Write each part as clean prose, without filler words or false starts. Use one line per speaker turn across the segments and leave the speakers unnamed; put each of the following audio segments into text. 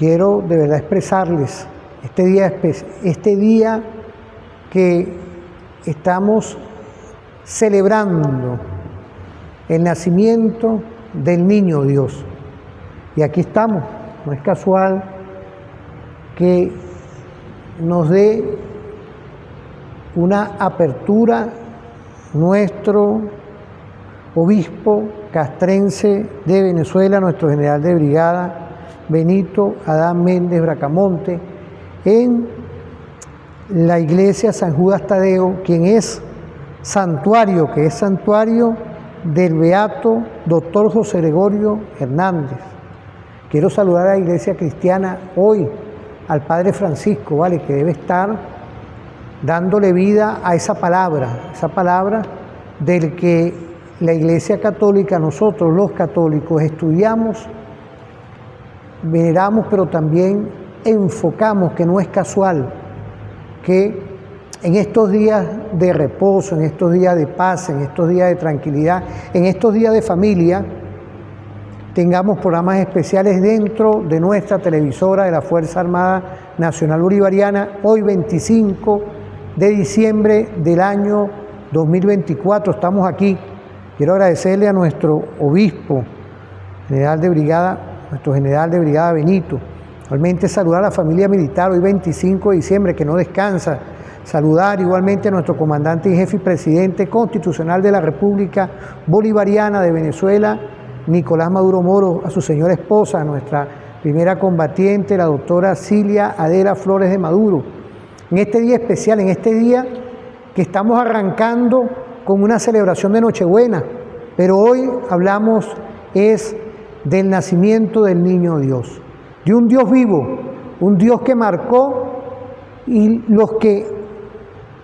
quiero de verdad expresarles este día que estamos celebrando el nacimiento del niño Dios. Y aquí estamos, no es casual que nos dé una apertura nuestro obispo castrense de Venezuela, nuestro general de brigada, Benito Adán Méndez Bracamonte, en la iglesia San Judas Tadeo, quien es santuario, del beato doctor José Gregorio Hernández. Quiero saludar a la iglesia cristiana hoy, al Padre Francisco, ¿vale?, que debe estar dándole vida a esa palabra del que la Iglesia Católica, nosotros los católicos, estudiamos, veneramos, pero también enfocamos, que no es casual que en estos días de reposo, en estos días de paz, en estos días de tranquilidad, en estos días de familia, tengamos programas especiales dentro de nuestra televisora de la Fuerza Armada Nacional Bolivariana, hoy 25 de diciembre del año 2024, estamos aquí. Quiero agradecerle a nuestro obispo, general de brigada, nuestro general de brigada Benito. Igualmente saludar a la familia militar, hoy 25 de diciembre, que no descansa. Saludar igualmente a nuestro comandante y jefe y presidente constitucional de la República Bolivariana de Venezuela, Nicolás Maduro Moro, a su señora esposa, nuestra primera combatiente, la doctora Cilia Adela Flores de Maduro. En este día especial, en este día que estamos arrancando con una celebración de Nochebuena, pero hoy hablamos del nacimiento del niño Dios, de un Dios vivo, un Dios que marcó, y los que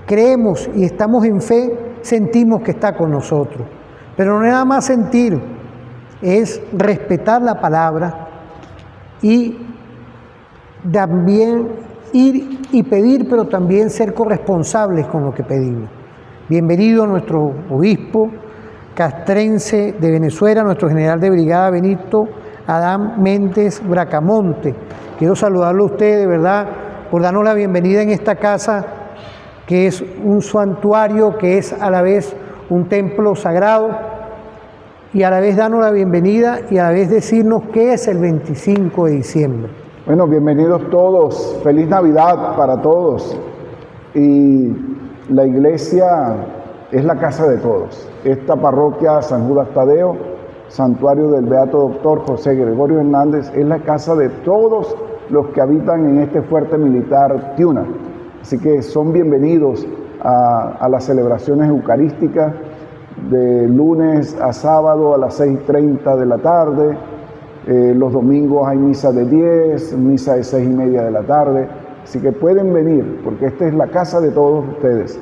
creemos y estamos en fe sentimos que está con nosotros. Pero no es nada más sentir, es respetar la palabra y también ir y pedir, pero también ser corresponsables con lo que pedimos. Bienvenido a nuestro obispo castrense de Venezuela, nuestro general de brigada Benito Adán Méndez Bracamonte. Quiero saludarlo a usted, de verdad, por darnos la bienvenida en esta casa, que es un santuario, que es a la vez un templo sagrado, y a la vez darnos la bienvenida y a la vez decirnos qué es el 25 de diciembre.
Bueno, bienvenidos todos. Feliz Navidad para todos. Y la iglesia es la casa de todos. Esta parroquia San Judas Tadeo, santuario del beato doctor José Gregorio Hernández, es la casa de todos los que habitan en este fuerte militar Tiuna. Así que son bienvenidos a las celebraciones eucarísticas de lunes a sábado a las 6:30 de la tarde. Los domingos hay misa de 10, misa de 6:30 de la tarde. Así que pueden venir, porque esta es la casa de todos ustedes.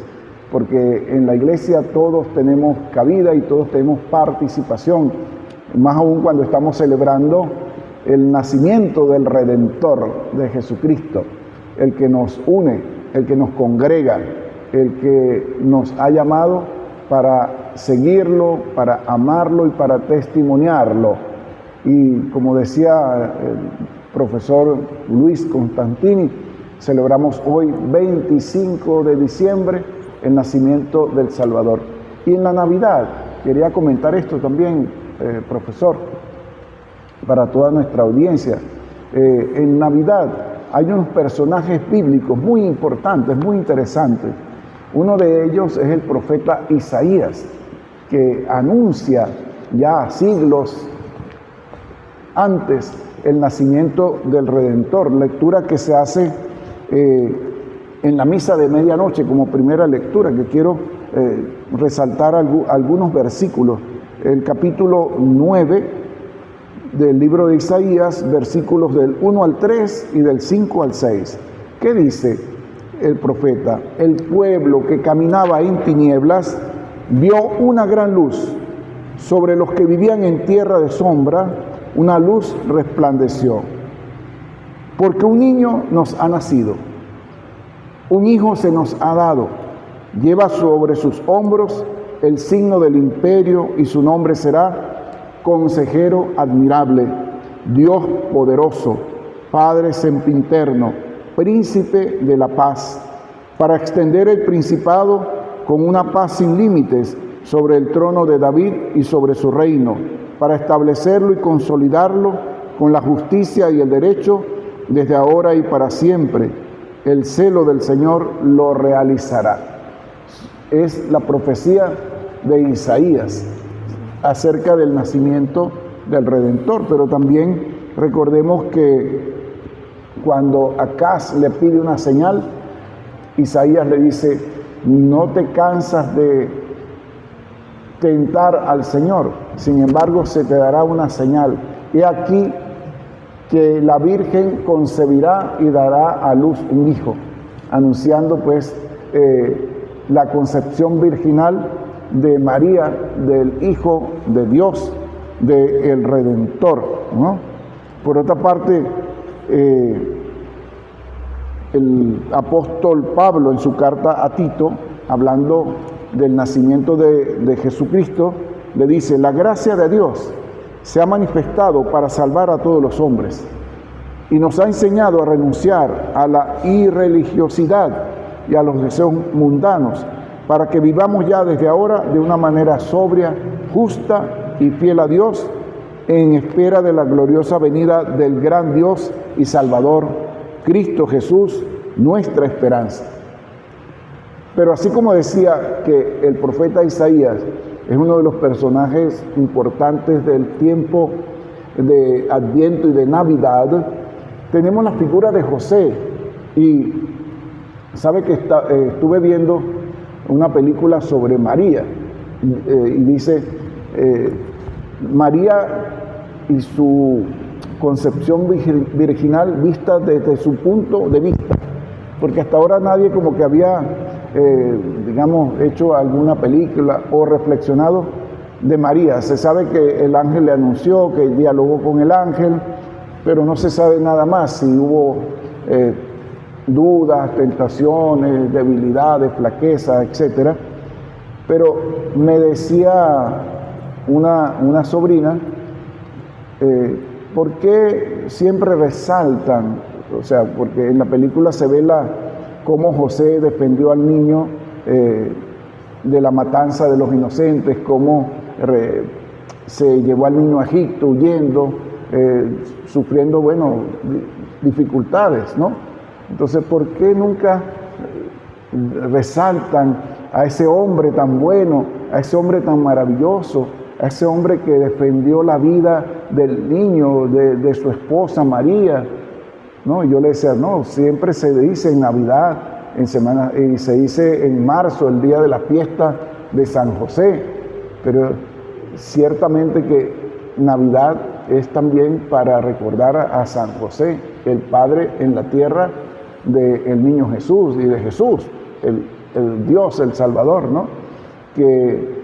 Porque en la iglesia todos tenemos cabida y todos tenemos participación. Más aún cuando estamos celebrando el nacimiento del Redentor, de Jesucristo. El que nos une, el que nos congrega, el que nos ha llamado para seguirlo, para amarlo y para testimoniarlo. Y como decía el profesor Luis Constantini, celebramos hoy 25 de diciembre el nacimiento del Salvador. Y en la Navidad, quería comentar esto también, profesor, para toda nuestra audiencia. En Navidad hay unos personajes bíblicos muy importantes, muy interesantes. Uno de ellos es el profeta Isaías, que anuncia ya siglos antes el nacimiento del Redentor, lectura que se hace en la misa de medianoche como primera lectura, que quiero resaltar algunos versículos. El capítulo 9 del libro de Isaías, versículos del 1 al 3 y del 5 al 6. ¿Qué dice el profeta? El pueblo que caminaba en tinieblas vio una gran luz. Sobre los que vivían en tierra de sombra, una luz resplandeció. Porque un niño nos ha nacido, un hijo se nos ha dado, lleva sobre sus hombros el signo del imperio y su nombre será Consejero Admirable, Dios Poderoso, Padre sempiterno, príncipe de la paz, para extender el principado con una paz sin límites sobre el trono de David y sobre su reino, para establecerlo y consolidarlo con la justicia y el derecho desde ahora y para siempre. El celo del Señor lo realizará. Es la profecía de Isaías acerca del nacimiento del Redentor, pero también recordemos que cuando Acaz le pide una señal, Isaías le dice: no te cansas de tentar al Señor, sin embargo se te dará una señal. He aquí que la Virgen concebirá y dará a luz un hijo, anunciando pues la concepción virginal de María, del Hijo de Dios, del Redentor, ¿no? Por otra parte, el apóstol Pablo en su carta a Tito, hablando del nacimiento de Jesucristo, le dice: la gracia de Dios se ha manifestado para salvar a todos los hombres y nos ha enseñado a renunciar a la irreligiosidad y a los deseos mundanos, para que vivamos ya desde ahora de una manera sobria, justa y fiel a Dios, en espera de la gloriosa venida del gran Dios y Salvador, Cristo Jesús, nuestra esperanza. Pero así como decía que el profeta Isaías es uno de los personajes importantes del tiempo de Adviento y de Navidad, tenemos la figura de José. Y sabe que estuve viendo una película sobre María, y dice María y su concepción virginal vista desde su punto de vista, porque hasta ahora nadie como que había hecho alguna película o reflexionado de María. Se sabe que el ángel le anunció, que dialogó con el ángel, pero no se sabe nada más, si hubo dudas, tentaciones, debilidades, flaquezas, etc. Pero me decía una sobrina, ¿por qué siempre resaltan? O sea, porque en la película se ve cómo José defendió al niño de la matanza de los inocentes, cómo se llevó al niño a Egipto huyendo, sufriendo, dificultades, ¿no? Entonces, ¿por qué nunca resaltan a ese hombre tan bueno, a ese hombre tan maravilloso, a ese hombre que defendió la vida del niño, de su esposa María? No, yo le decía, no, siempre se dice en Navidad, y se dice en marzo, el día de la fiesta de San José, pero ciertamente que Navidad es también para recordar a San José, el Padre en la tierra del niño Jesús y de Jesús, el Dios, el Salvador, ¿no? Que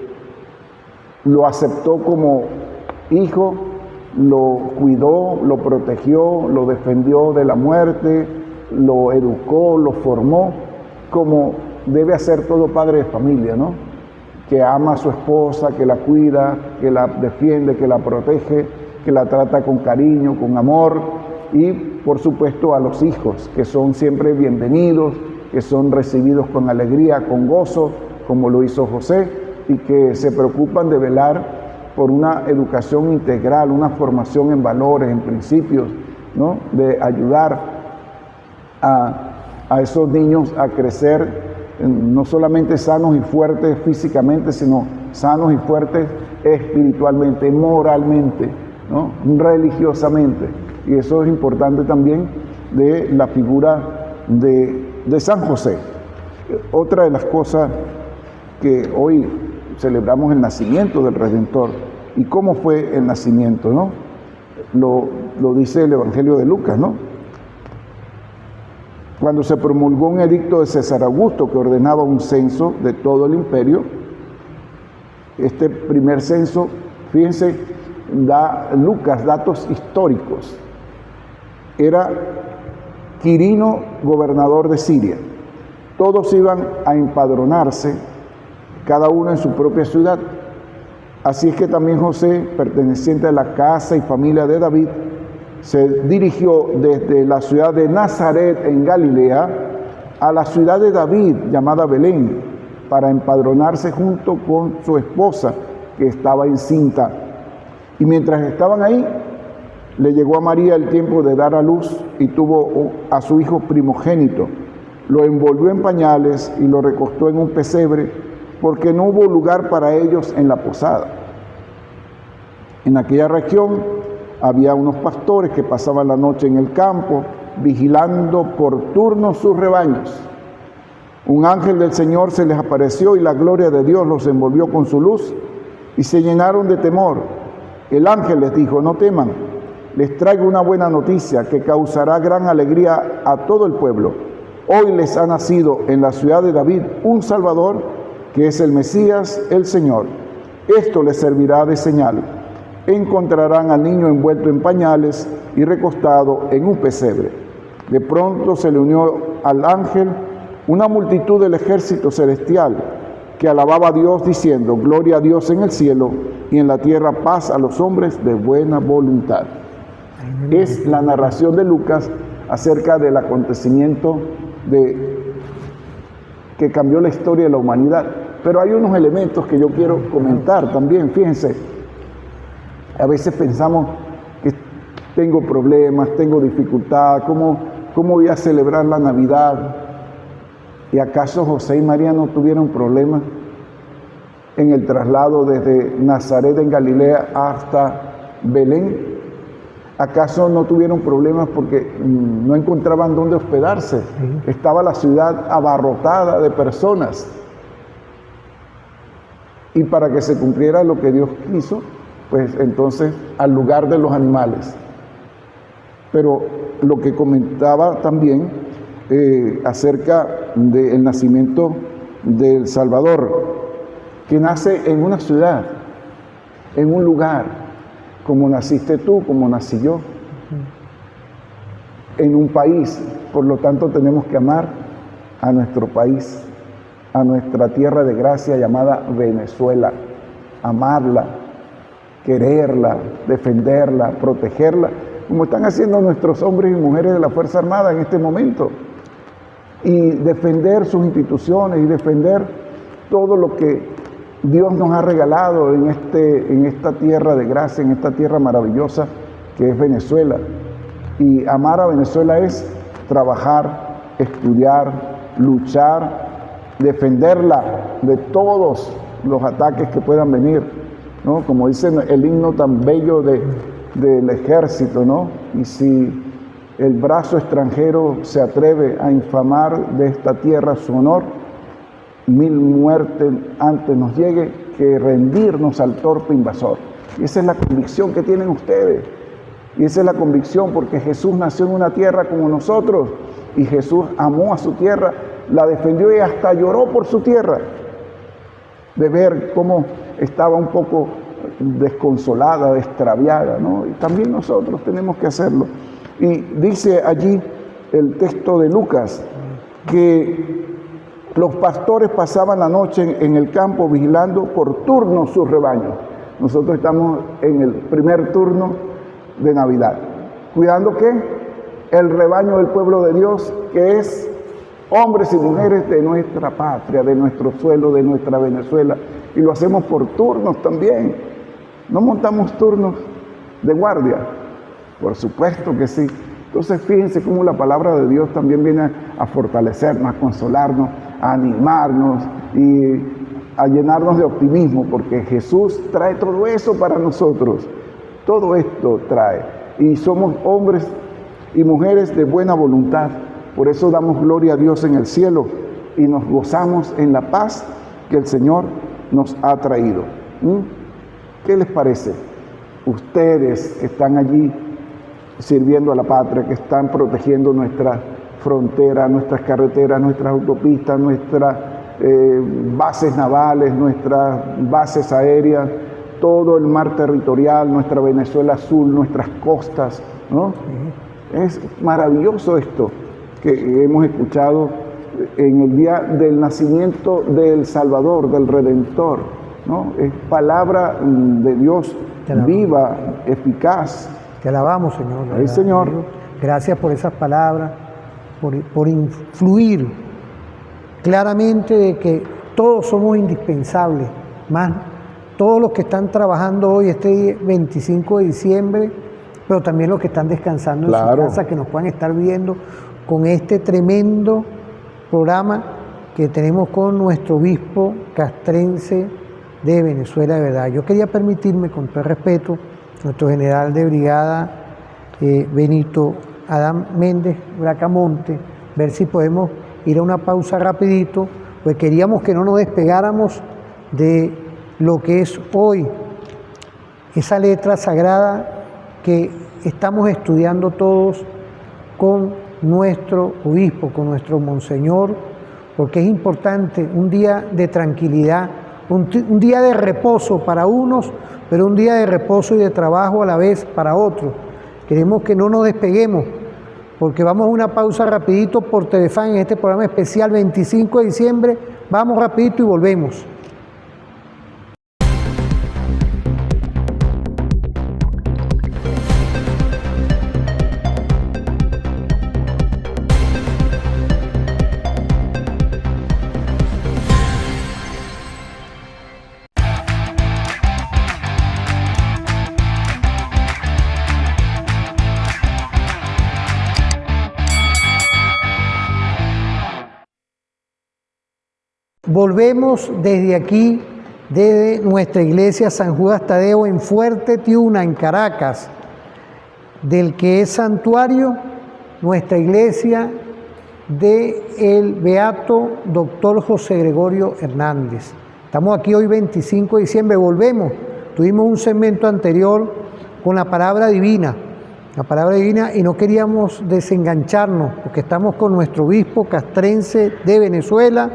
lo aceptó como hijo, lo cuidó, lo protegió, lo defendió de la muerte, lo educó, lo formó, como debe hacer todo padre de familia, ¿no? Que ama a su esposa, que la cuida, que la defiende, que la protege, que la trata con cariño, con amor, y por supuesto a los hijos, que son siempre bienvenidos, que son recibidos con alegría, con gozo, como lo hizo José, y que se preocupan de velar por una educación integral, una formación en valores, en principios, ¿no? De ayudar a esos niños a crecer no solamente sanos y fuertes físicamente, sino sanos y fuertes espiritualmente, moralmente, ¿no? Religiosamente. Y eso es importante también de la figura de San José. Otra de las cosas que hoy celebramos el nacimiento del Redentor. ¿Y cómo fue el nacimiento, no? Lo dice el Evangelio de Lucas, ¿no? Cuando se promulgó un edicto de César Augusto que ordenaba un censo de todo el imperio, este primer censo, fíjense, da Lucas datos históricos. Era Quirino gobernador de Siria. Todos iban a empadronarse, cada uno en su propia ciudad. Así es que también José, perteneciente a la casa y familia de David, se dirigió desde la ciudad de Nazaret en Galilea a la ciudad de David llamada Belén para empadronarse junto con su esposa que estaba encinta. Y mientras estaban ahí, le llegó a María el tiempo de dar a luz y tuvo a su hijo primogénito. Lo envolvió en pañales y lo recostó en un pesebre porque no hubo lugar para ellos en la posada. En aquella región había unos pastores que pasaban la noche en el campo, vigilando por turno sus rebaños. Un ángel del Señor se les apareció y la gloria de Dios los envolvió con su luz y se llenaron de temor. El ángel les dijo: no teman, les traigo una buena noticia que causará gran alegría a todo el pueblo. Hoy les ha nacido en la ciudad de David un Salvador, que es el Mesías, el Señor. Esto les servirá de señal. Encontrarán al niño envuelto en pañales y recostado en un pesebre. De pronto se le unió al ángel una multitud del ejército celestial que alababa a Dios diciendo: gloria a Dios en el cielo y en la tierra paz a los hombres de buena voluntad. Es la narración de Lucas acerca del acontecimiento que cambió la historia de la humanidad. Pero hay unos elementos que yo quiero comentar también. Fíjense, a veces pensamos que tengo problemas, tengo dificultad, ¿cómo voy a celebrar la Navidad? ¿Y acaso José y María no tuvieron problemas en el traslado desde Nazaret en Galilea hasta Belén? ¿Acaso no tuvieron problemas porque no encontraban dónde hospedarse? Estaba la ciudad abarrotada de personas. Y para que se cumpliera lo que Dios quiso, pues entonces al lugar de los animales. Pero lo que comentaba también acerca del nacimiento del Salvador, que nace en una ciudad, en un lugar, como naciste tú, como nací yo, en un país. Por lo tanto, tenemos que amar a nuestro país, a nuestra tierra de gracia llamada Venezuela, amarla, quererla, defenderla, protegerla, como están haciendo nuestros hombres y mujeres de la Fuerza Armada en este momento, y defender sus instituciones y defender todo lo que Dios nos ha regalado en esta tierra de gracia, en esta tierra maravillosa que es Venezuela. Y amar a Venezuela es trabajar, estudiar, luchar, defenderla de todos los ataques que puedan venir, ¿no? Como dice el himno tan bello del ejército, ¿no? Y si el brazo extranjero se atreve a infamar de esta tierra su honor, 1000 muertes antes nos llegue que rendirnos al torpe invasor. Y esa es la convicción que tienen ustedes. Y esa es la convicción porque Jesús nació en una tierra como nosotros. Y Jesús amó a su tierra, la defendió y hasta lloró por su tierra. De ver cómo estaba un poco desconsolada, extraviada, ¿no? Y también nosotros tenemos que hacerlo. Y dice allí el texto de Lucas que los pastores pasaban la noche en el campo vigilando por turno sus rebaños. Nosotros estamos en el primer turno de Navidad. ¿Cuidando qué? El rebaño del pueblo de Dios, que es hombres y mujeres de nuestra patria, de nuestro suelo, de nuestra Venezuela. Y lo hacemos por turnos también. No montamos turnos de guardia. Por supuesto que sí. Entonces fíjense cómo la palabra de Dios también viene a fortalecernos, a consolarnos, a animarnos y a llenarnos de optimismo, porque Jesús trae todo eso para nosotros. Todo esto trae. Y somos hombres y mujeres de buena voluntad. Por eso damos gloria a Dios en el cielo y nos gozamos en la paz que el Señor nos ha traído. ¿Qué les parece? Ustedes que están allí sirviendo a la patria, que están protegiendo nuestra frontera, nuestras carreteras, nuestras autopistas, nuestras bases navales, nuestras bases aéreas, todo el mar territorial, nuestra Venezuela azul, nuestras costas, ¿no? Es maravilloso esto que hemos escuchado en el día del nacimiento del Salvador, del Redentor, ¿no? Es palabra de Dios viva, eficaz,
Te alabamos, Señor.
Sí, Señor.
Gracias por esas palabras, por influir claramente de que todos somos indispensables, más todos los que están trabajando hoy, este 25 de diciembre, pero también los que están descansando en su casa, que nos puedan estar viendo con este tremendo programa que tenemos con nuestro obispo castrense de Venezuela, de verdad. Yo quería permitirme, con todo el respeto, nuestro general de brigada, Benito Adán Méndez Bracamonte, ver si podemos ir a una pausa rapidito, pues queríamos que no nos despegáramos de lo que es hoy, esa letra sagrada que estamos estudiando todos con nuestro obispo, con nuestro monseñor, porque es importante un día de tranquilidad, un día de reposo para unos, pero un día de reposo y de trabajo a la vez para otros. Queremos que no nos despeguemos, porque vamos a una pausa rapidito por Telefan en este programa especial 25 de diciembre. Vamos rapidito y volvemos. Volvemos desde aquí, desde nuestra iglesia San Judas Tadeo en Fuerte Tiuna, en Caracas, del que es santuario nuestra iglesia del Beato Doctor José Gregorio Hernández. Estamos aquí hoy 25 de diciembre, volvemos. Tuvimos un segmento anterior con la palabra divina, y no queríamos desengancharnos, porque estamos con nuestro obispo castrense de Venezuela,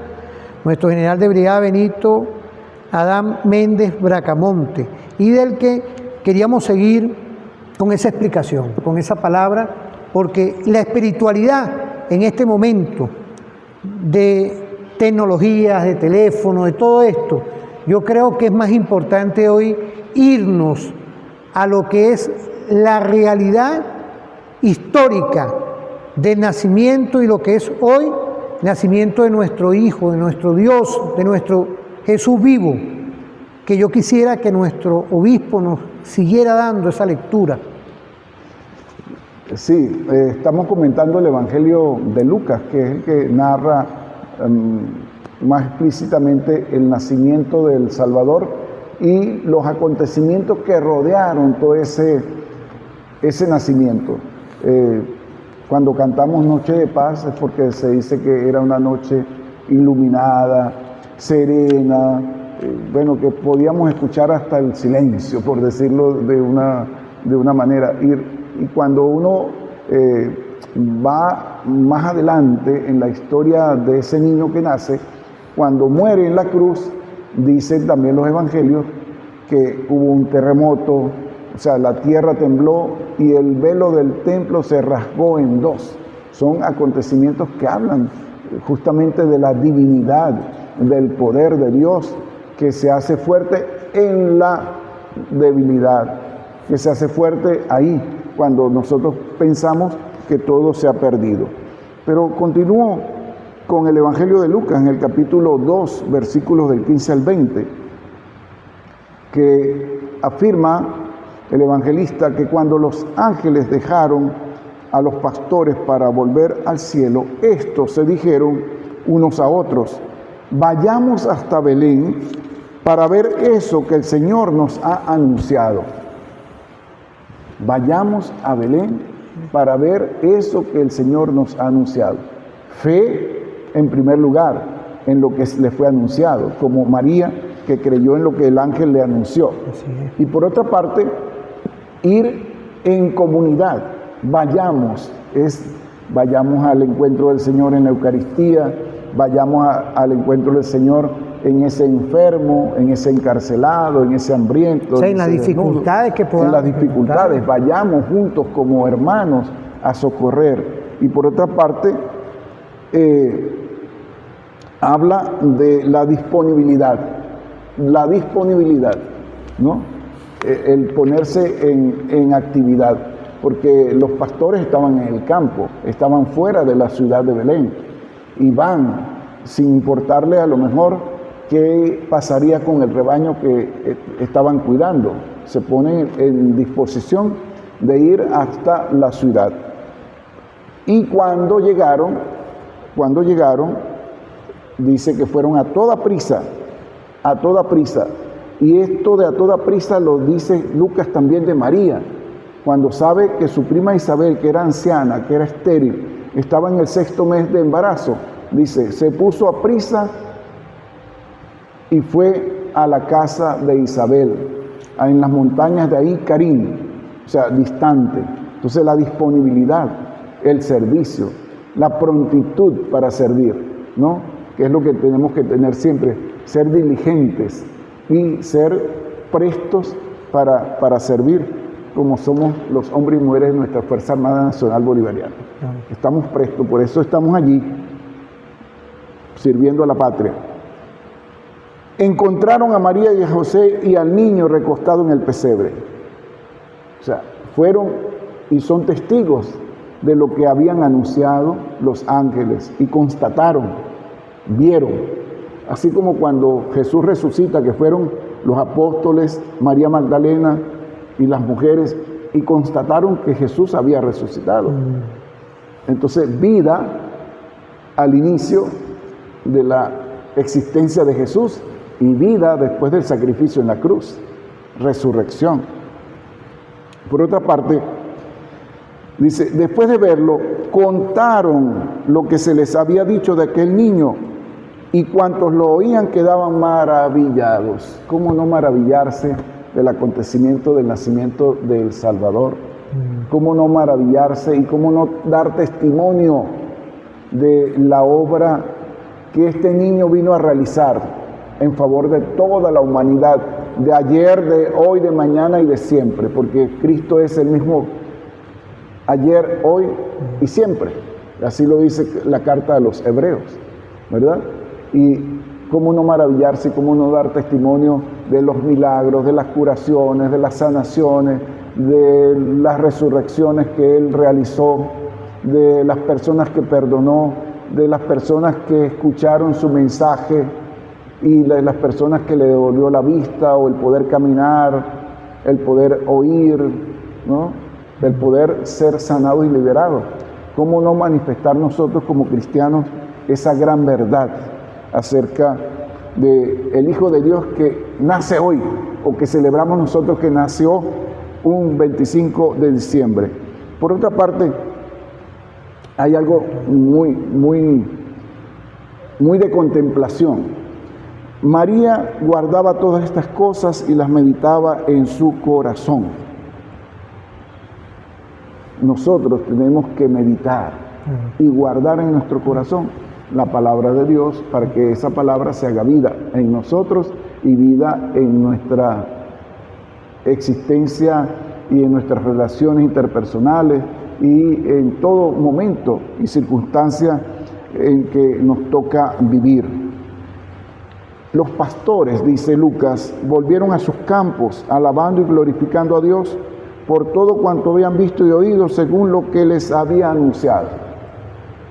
nuestro general de brigada Benito Adán Méndez Bracamonte, y del que queríamos seguir con esa explicación, con esa palabra, porque la espiritualidad en este momento de tecnologías, de teléfono, de todo esto, yo creo que es más importante hoy irnos a lo que es la realidad histórica del nacimiento y lo que es hoy nacimiento de nuestro Hijo, de nuestro Dios, de nuestro Jesús vivo, que yo quisiera que nuestro obispo nos siguiera dando esa lectura.
Sí, estamos comentando el Evangelio de Lucas, que es el que narra más explícitamente el nacimiento del Salvador y los acontecimientos que rodearon todo ese nacimiento. Cuando cantamos Noche de Paz es porque se dice que era una noche iluminada, serena, bueno, que podíamos escuchar hasta el silencio, por decirlo de una manera. Y cuando uno va más adelante en la historia de ese niño que nace, cuando muere en la cruz, dicen también los evangelios que hubo un terremoto, o sea, la tierra tembló y el velo del templo se rasgó en dos. Son acontecimientos que hablan justamente de la divinidad, del poder de Dios, que se hace fuerte en la debilidad, que se hace fuerte ahí, cuando nosotros pensamos que todo se ha perdido. Pero continúo con el Evangelio de Lucas, en el capítulo 2, versículos del 15 al 20, que afirma el evangelista que cuando los ángeles dejaron a los pastores para volver al cielo, estos se dijeron unos a otros: vayamos hasta Belén para ver eso que el Señor nos ha anunciado. Vayamos a Belén para ver eso que el Señor nos ha anunciado. Fe, en primer lugar, en lo que le fue anunciado, como María, que creyó en lo que el ángel le anunció. Y por otra parte, ir en comunidad. Vayamos al encuentro del Señor en la Eucaristía, vayamos al encuentro del Señor en ese enfermo, en ese encarcelado, en ese hambriento.
O sea, en las dificultades que podamos.
En las dificultades, vayamos juntos como hermanos a socorrer. Y por otra parte, habla de la disponibilidad, ¿no? El ponerse en actividad. porque los pastores estaban en el campo, estaban fuera de la ciudad de Belén, y van sin importarle a lo mejor qué pasaría con el rebaño que estaban cuidando. Se ponen en disposición de ir hasta la ciudad. Y cuando llegaron, dice que fueron a toda prisa. Y esto de a toda prisa lo dice Lucas también de María, cuando sabe que su prima Isabel, que era anciana, que era estéril, estaba en el 6º mes de embarazo. Dice, se puso a prisa y fue a la casa de Isabel, en las montañas de ahí, Carín, o sea, distante. Entonces la disponibilidad, el servicio, la prontitud para servir, ¿no? Que es lo que tenemos que tener siempre, ser diligentes y ser prestos para servir, como somos los hombres y mujeres de nuestra Fuerza Armada Nacional Bolivariana. Estamos prestos, por eso estamos allí, sirviendo a la patria. Encontraron a María y a José y al niño recostado en el pesebre. O sea, fueron y son testigos de lo que habían anunciado los ángeles y constataron, vieron. Así como cuando Jesús resucita, que fueron los apóstoles, María Magdalena y las mujeres, y constataron que Jesús había resucitado. Entonces, vida al inicio de la existencia de Jesús y vida después del sacrificio en la cruz, resurrección. Por otra parte, dice, después de verlo, contaron lo que se les había dicho de aquel niño, y cuantos lo oían quedaban maravillados. ¿Cómo no maravillarse del acontecimiento del nacimiento del Salvador? ¿Cómo no maravillarse y cómo no dar testimonio de la obra que este niño vino a realizar en favor de toda la humanidad, de ayer, de hoy, de mañana y de siempre? Porque Cristo es el mismo ayer, hoy y siempre. Así lo dice la carta a los Hebreos, ¿verdad? Y cómo no maravillarse, cómo no dar testimonio de los milagros, de las curaciones, de las sanaciones, de las resurrecciones que Él realizó, de las personas que perdonó, de las personas que escucharon su mensaje y de las personas que le devolvió la vista o el poder caminar, el poder oír, ¿no? El poder ser sanado y liberado. ¿Cómo no manifestar nosotros como cristianos esa gran verdad acerca del Hijo de Dios que nace hoy, o que celebramos nosotros que nació un 25 de diciembre? Por otra parte, hay algo muy de contemplación. María guardaba todas estas cosas y las meditaba en su corazón. Nosotros tenemos que meditar y guardar en nuestro corazón la palabra de Dios, para que esa palabra se haga vida en nosotros y vida en nuestra existencia y en nuestras relaciones interpersonales y en todo momento y circunstancia en que nos toca vivir. Los pastores, dice Lucas, volvieron a sus campos, alabando y glorificando a Dios por todo cuanto habían visto y oído, según lo que les había anunciado.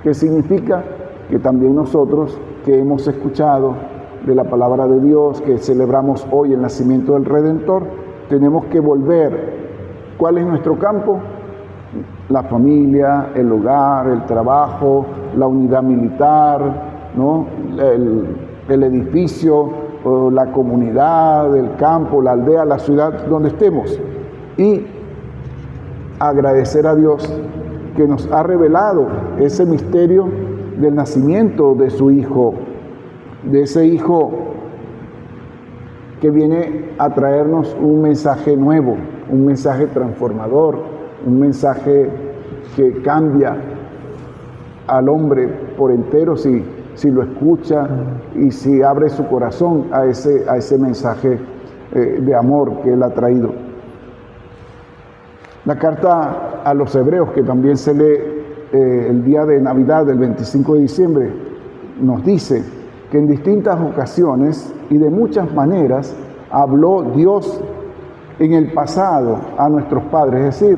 ¿Qué significa? Que también nosotros, que hemos escuchado de la palabra de Dios, que celebramos hoy el nacimiento del Redentor, tenemos que volver. ¿Cuál es nuestro campo? La familia, el hogar, el trabajo, la unidad militar, ¿no? El edificio, la comunidad, el campo, la aldea, la ciudad, donde estemos. Y agradecer a Dios que nos ha revelado ese misterio del nacimiento de su Hijo, de ese Hijo que viene a traernos un mensaje nuevo, un mensaje transformador, un mensaje que cambia al hombre por entero si lo escucha y si abre su corazón a ese mensaje de amor que Él ha traído. La carta a los Hebreos, que también se lee el día de Navidad, del 25 de diciembre, nos dice que en distintas ocasiones y de muchas maneras habló Dios en el pasado a nuestros padres, es decir,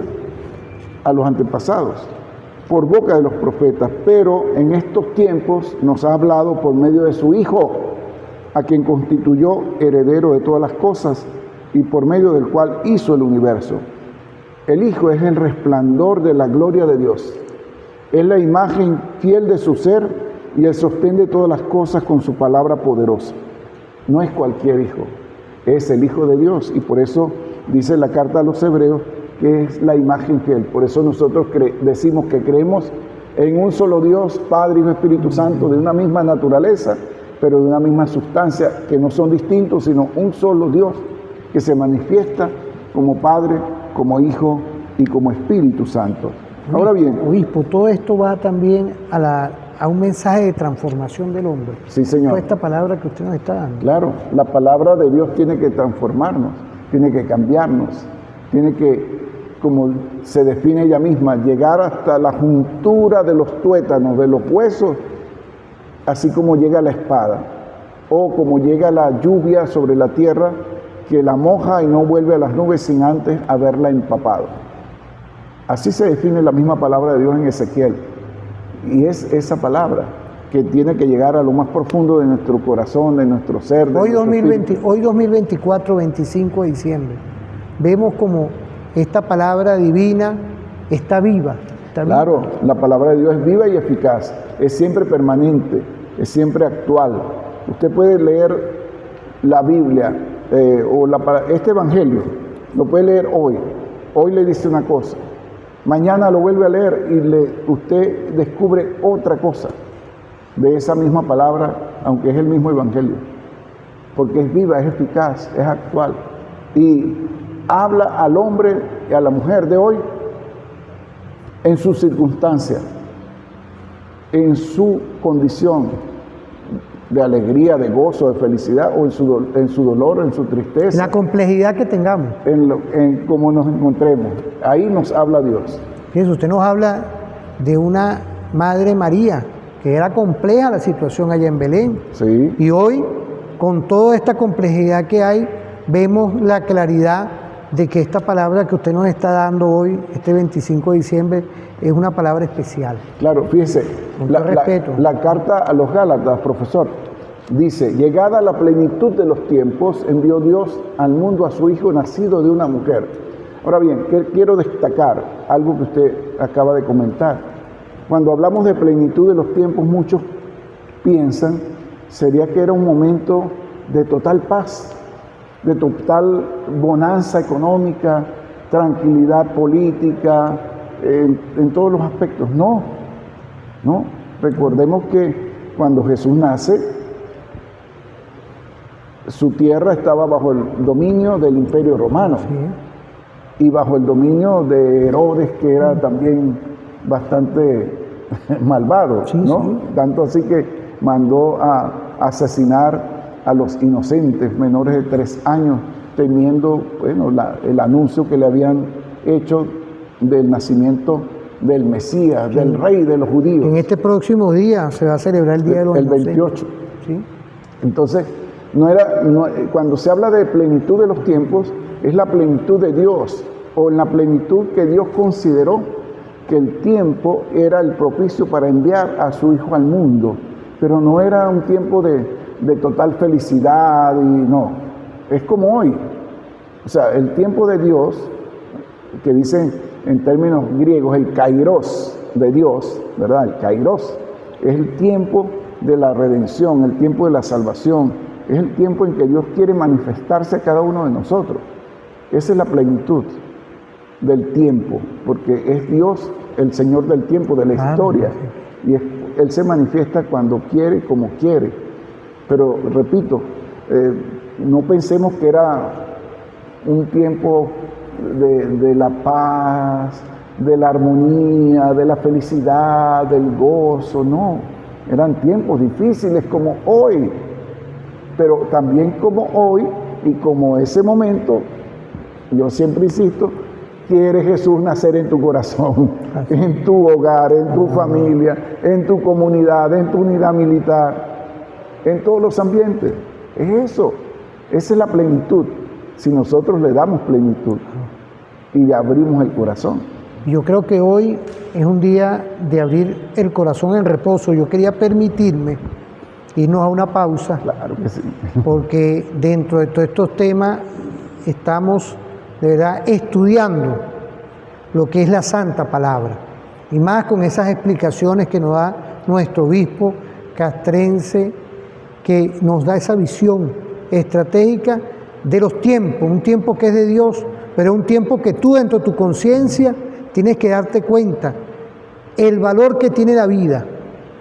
a los antepasados por boca de los profetas, pero en estos tiempos nos ha hablado por medio de su Hijo, a quien constituyó heredero de todas las cosas y por medio del cual hizo el universo. El Hijo es el resplandor de la gloria de Dios. Es la imagen fiel de su ser y el sostén de todas las cosas con su palabra poderosa. No es cualquier hijo, es el Hijo de Dios, y por eso dice la carta a los Hebreos que es la imagen fiel. Por eso nosotros decimos que creemos en un solo Dios, Padre, Hijo y Espíritu Santo, de una misma naturaleza, pero de una misma sustancia, que no son distintos, sino un solo Dios que se manifiesta como Padre, como Hijo y como Espíritu Santo. Ahora bien,
obispo, todo esto va también a un mensaje de transformación del hombre.
Sí, señor.
Toda esta palabra que usted nos está dando.
Claro, la palabra de Dios tiene que transformarnos, tiene que cambiarnos, tiene que, como se define ella misma, llegar hasta la juntura de los tuétanos, de los huesos, así como llega la espada, o como llega la lluvia sobre la tierra, que la moja y no vuelve a las nubes sin antes haberla empapado. Así se define la misma palabra de Dios en Ezequiel. Y es esa palabra que tiene que llegar a lo más profundo de nuestro corazón, de nuestro ser.
Hoy 2024, 25 de diciembre, vemos como esta palabra divina está viva.
Claro, la palabra de Dios es viva y eficaz, es siempre permanente, es siempre actual. Usted puede leer la Biblia este Evangelio, lo puede leer hoy le dice una cosa, mañana lo vuelve a leer y usted descubre otra cosa de esa misma palabra, aunque es el mismo Evangelio, porque es viva, es eficaz, es actual, y habla al hombre y a la mujer de hoy en su circunstancia, en su condición de alegría, de gozo, de felicidad, o en su dolor, en su tristeza.
La complejidad que tengamos.
En cómo nos encontremos. Ahí nos habla Dios.
Fíjese, usted nos habla de una Madre María, que era compleja la situación allá en Belén.
Sí.
Y hoy, con toda esta complejidad que hay, vemos la claridad de que esta palabra que usted nos está dando hoy, este 25 de diciembre, es una palabra especial.
Claro, fíjese, la carta a los Gálatas, profesor, dice: llegada la plenitud de los tiempos, envió Dios al mundo a su Hijo nacido de una mujer. Ahora bien, quiero destacar algo que usted acaba de comentar. Cuando hablamos de plenitud de los tiempos, muchos piensan, sería que era un momento de total paz, de total bonanza económica, tranquilidad política, en todos los aspectos. No. Recordemos que cuando Jesús nace, su tierra estaba bajo el dominio del Imperio Romano. Sí. Y bajo el dominio de Herodes, que era también bastante malvado, sí, ¿no? Sí. Tanto así que mandó a asesinar a los inocentes menores de 3 años, temiendo, el anuncio que le habían hecho del nacimiento del Mesías, sí, del Rey de los judíos.
En este próximo día se va a celebrar el Día de los Inocentes.
El 28.
¿Sí?
Entonces, cuando se habla de plenitud de los tiempos, es la plenitud de Dios, o en la plenitud que Dios consideró que el tiempo era el propicio para enviar a su Hijo al mundo, pero no era un tiempo de total felicidad, y no, es como hoy. O sea, el tiempo de Dios, que dicen en términos griegos el kairos de Dios, ¿verdad? El kairos es el tiempo de la redención, el tiempo de la salvación, es el tiempo en que Dios quiere manifestarse a cada uno de nosotros. Esa es la plenitud del tiempo, porque es Dios el Señor del tiempo, de la historia, y Él se manifiesta cuando quiere, como quiere. Pero repito, no pensemos que era un tiempo de la paz, de la armonía, de la felicidad, del gozo. No, eran tiempos difíciles como hoy, pero también como hoy y como ese momento, yo siempre insisto, quiere Jesús nacer en tu corazón, en tu hogar, en tu familia, en tu comunidad, en tu unidad militar, en todos los ambientes. Es eso, esa es la plenitud, si nosotros le damos plenitud y le abrimos el corazón.
Y yo creo que hoy es un día de abrir el corazón en reposo. Yo quería permitirme irnos a una pausa.
Claro que sí.
Porque dentro de todos estos temas estamos de verdad estudiando lo que es la Santa Palabra. Y más con esas explicaciones que nos da nuestro obispo castrense, que nos da esa visión estratégica de los tiempos, un tiempo que es de Dios, pero un tiempo que tú dentro de tu conciencia tienes que darte cuenta el valor que tiene la vida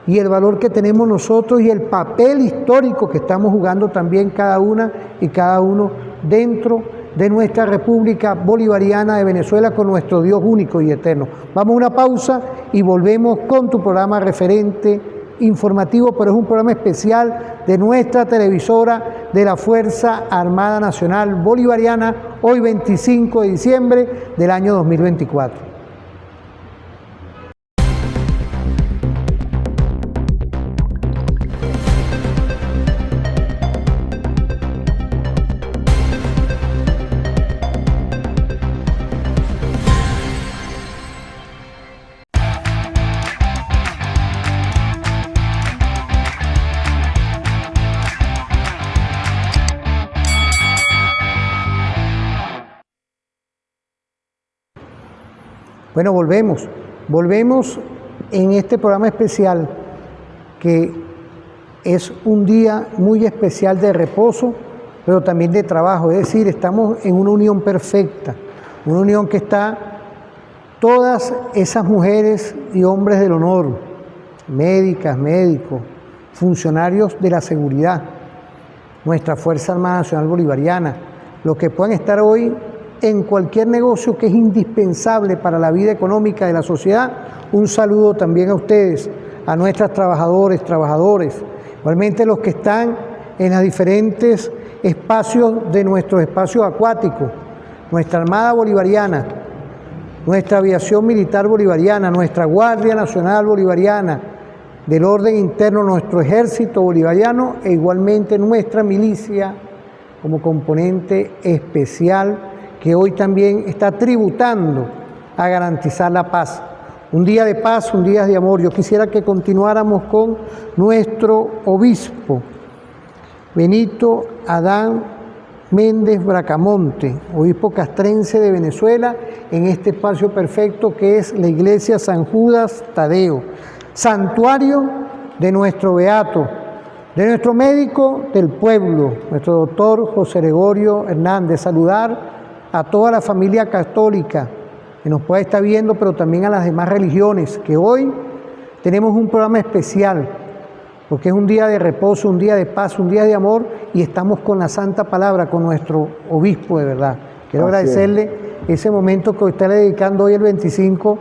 y el valor que tenemos nosotros y el papel histórico que estamos jugando también cada una y cada uno dentro de nuestra República Bolivariana de Venezuela con nuestro Dios único y eterno. Vamos a una pausa y volvemos con tu programa referente informativo, pero es un programa especial de nuestra televisora de la Fuerza Armada Nacional Bolivariana, hoy 25 de diciembre del año 2024. Bueno, volvemos en este programa especial que es un día muy especial de reposo, pero también de trabajo, es decir, estamos en una unión perfecta, una unión que está todas esas mujeres y hombres del honor, médicas, médicos, funcionarios de la seguridad, nuestra Fuerza Armada Nacional Bolivariana, los que puedan estar hoy en cualquier negocio que es indispensable para la vida económica de la sociedad. Un saludo también a ustedes, a nuestras trabajadores, igualmente los que están en los diferentes espacios de nuestros espacios acuáticos, nuestra Armada Bolivariana, nuestra Aviación Militar Bolivariana, nuestra Guardia Nacional Bolivariana, del orden interno, nuestro Ejército Bolivariano e igualmente nuestra milicia como componente especial que hoy también está tributando a garantizar la paz. Un día de paz, un día de amor. Yo quisiera que continuáramos con nuestro obispo, Benito Adán Méndez Bracamonte, obispo castrense de Venezuela, en este espacio perfecto que es la iglesia San Judas Tadeo, santuario de nuestro beato, de nuestro médico del pueblo, nuestro doctor José Gregorio Hernández. Saludar a toda la familia católica que nos puede estar viendo, pero también a las demás religiones, que hoy tenemos un programa especial, porque es un día de reposo, un día de paz, un día de amor, y estamos con la Santa Palabra, con nuestro obispo de verdad. Quiero agradecerle ese momento que está dedicando hoy el 25,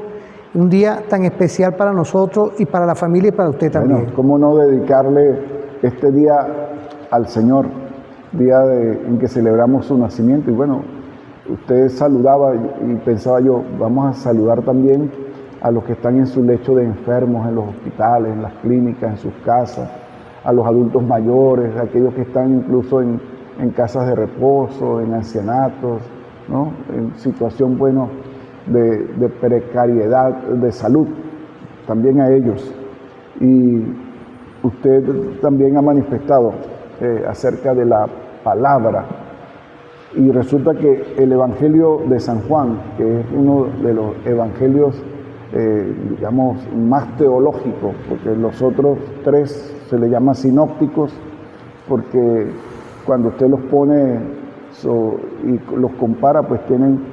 un día tan especial para nosotros y para la familia y para usted también.
Bueno, ¿cómo no dedicarle este día al Señor, día en que celebramos su nacimiento? Y bueno, usted saludaba y pensaba yo, vamos a saludar también a los que están en su lecho de enfermos, en los hospitales, en las clínicas, en sus casas, a los adultos mayores, a aquellos que están incluso en casas de reposo, en ancianatos, ¿no? En situación, bueno, de precariedad de salud, también a ellos. Y usted también ha manifestado acerca de la palabra. Y resulta que el Evangelio de San Juan, que es uno de los evangelios, digamos, más teológicos, porque los otros tres se le llama sinópticos, porque cuando usted los pone y los compara, pues tienen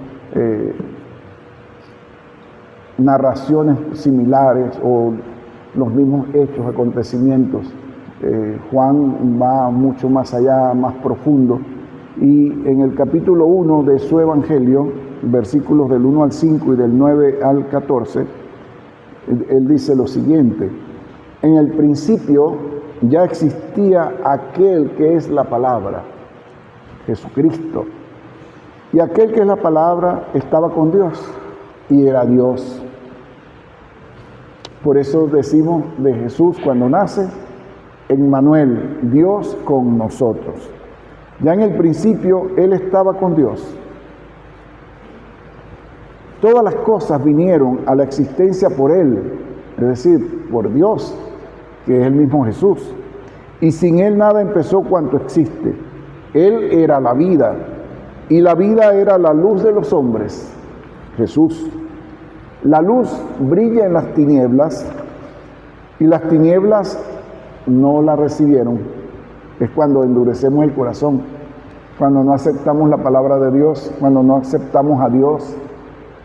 narraciones similares o los mismos hechos, acontecimientos. Juan va mucho más allá, más profundo. Y en el capítulo 1 de su Evangelio, versículos del 1 al 5 y del 9 al 14, él dice lo siguiente: en el principio ya existía aquel que es la palabra, Jesucristo, y aquel que es la palabra estaba con Dios y era Dios. Por eso decimos de Jesús cuando nace, Emmanuel, Dios con nosotros. Ya en el principio Él estaba con Dios. Todas las cosas vinieron a la existencia por Él, es decir, por Dios, que es el mismo Jesús. Y sin Él nada empezó cuanto existe. Él era la vida, y la vida era la luz de los hombres, Jesús. La luz brilla en las tinieblas, y las tinieblas no la recibieron. Es cuando endurecemos el corazón, cuando no aceptamos la palabra de Dios, cuando no aceptamos a Dios,